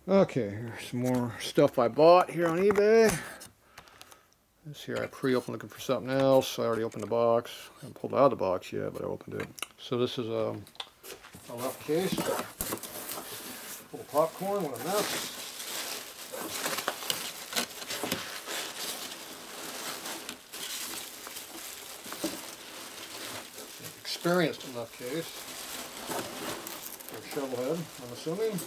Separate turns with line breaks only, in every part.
Okay, here's some more stuff I bought here on eBay. This here I pre-opened looking for something else. I already opened the box. I haven't pulled it out of the box yet, but I opened it. So this is a left case. Full of popcorn, what a mess. Experienced left case. Or shovelhead, I'm assuming.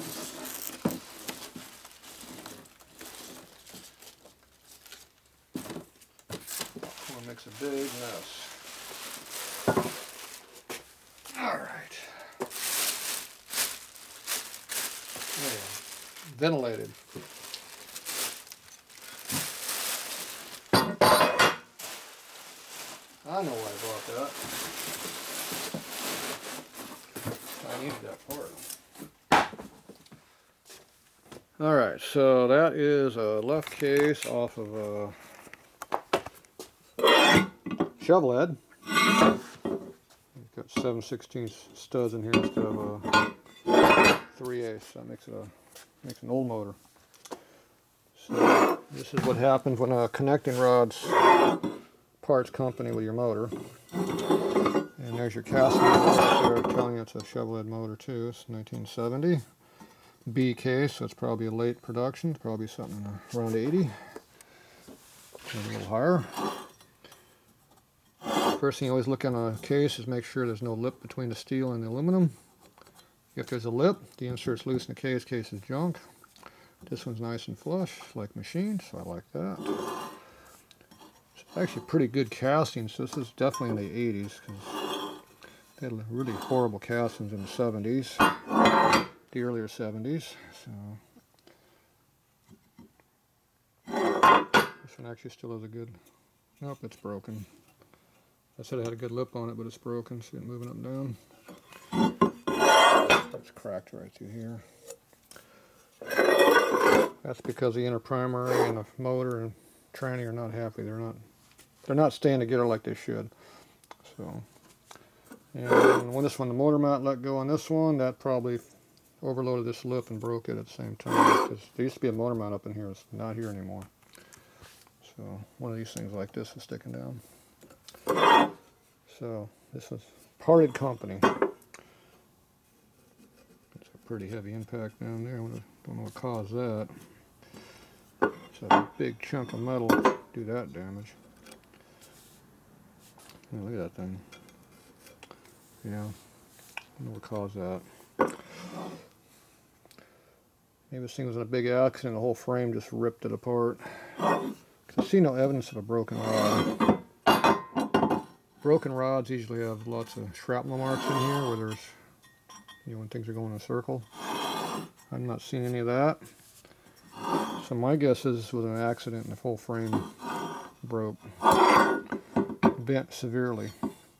Popcorn makes a big mess. Alright. Yeah. Ventilated. I know why I bought that. I needed that part. Alright, so that is a left case off of a shovelhead. It's got 7/16 studs in here instead of a 3/8. That makes an old motor. So this is what happens when a connecting rod's parts company with your motor. And there's your casting right there telling you it's a shovelhead motor too. It's 1970 B case, so it's probably a late production. It's probably something around 80, maybe a little higher. First thing you always look on a case is make sure there's no lip between the steel and the aluminum. If there's a lip, the insert's loose in the case. Case is junk. This one's nice and flush, like machined, so I like that. It's actually pretty good casting, so this is definitely in the 80s, because they had really horrible castings in the 70s, the earlier 70s. So this one actually still has a good, nope, it's broken. I said it had a good lip on it, but it's broken. See it moving up and down. It's cracked right through here. That's because the inner primary and the motor and tranny are not happy. They're not staying together like they should. So, and when the motor mount let go on this one, that probably overloaded this lip and broke it at the same time. Because there used to be a motor mount up in here. It's not here anymore. So one of these things like this is sticking down. So this was parted company. It's a pretty heavy impact down there. I don't know what caused that. It's a big chunk of metal do that damage. Yeah, look at that thing. Yeah, I don't know what caused that. Maybe this thing was in a big accident. The whole frame just ripped it apart. I see no evidence of a broken rod. Broken rods usually have lots of shrapnel marks in here where there's, when things are going in a circle. I'm not seeing any of that. So my guess is this was an accident and the whole frame broke, bent severely,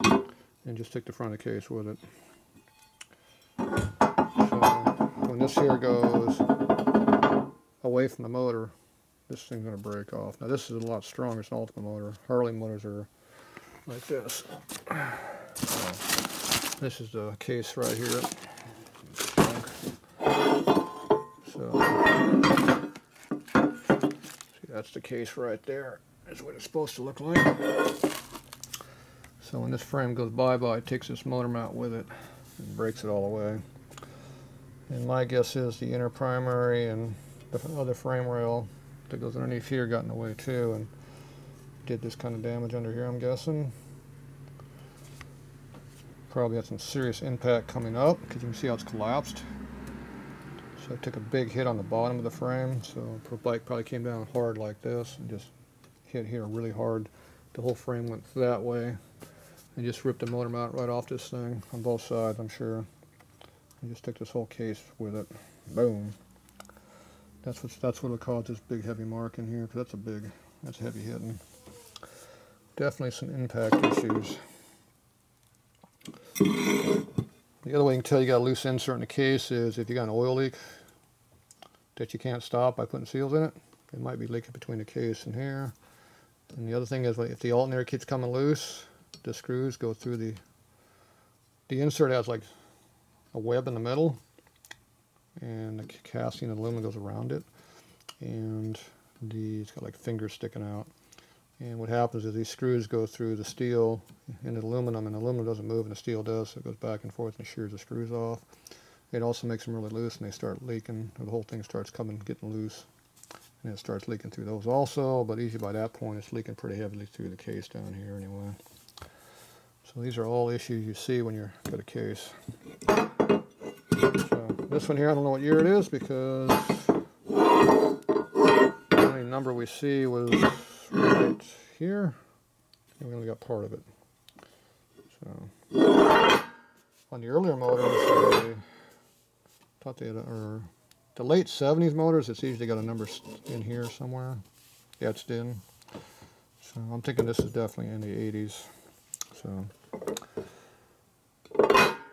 and just took the front of the case with it. So when this here goes away from the motor, this thing's going to break off. Now this is a lot stronger. It's an Ultimate motor. Harley motors are like this. So this is the case right here. So see, that's the case right there. That's what it's supposed to look like. So when this frame goes bye-bye, it takes this motor mount with it and breaks it all away. And my guess is the inner primary and the other frame rail that goes underneath here got in the way too and did this kind of damage under here, I'm guessing. Probably had some serious impact coming up because you can see how it's collapsed. So I took a big hit on the bottom of the frame, so the bike probably came down hard like this and just hit here really hard. The whole frame went that way and just ripped the motor mount right off this thing on both sides, I'm sure. And just took this whole case with it. Boom. That's what caused this big heavy mark in here, because that's heavy hitting. Definitely some impact issues. The other way you can tell you got a loose insert in the case is if you got an oil leak that you can't stop by putting seals in it. It might be leaking between the case and here. And the other thing is if the alternator keeps coming loose, the screws go through the insert has like a web in the middle. and the casting of aluminum goes around it, and it's got like fingers sticking out. And what happens is these screws go through the steel and the aluminum, and the aluminum doesn't move and the steel does, so it goes back and forth and shears the screws off. It also makes them really loose, and they start leaking, or the whole thing starts getting loose, and it starts leaking through those also, but usually by that point it's leaking pretty heavily through the case down here anyway. So these are all issues you see when you've got a case. So this one here, I don't know what year it is, because the only number we see was right here, and we only got part of it. So on the earlier motors, I thought they had, or the late 70s motors, it's usually got a number in here somewhere, etched in. So I'm thinking this is definitely in the 80s. So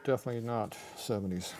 definitely not 70s.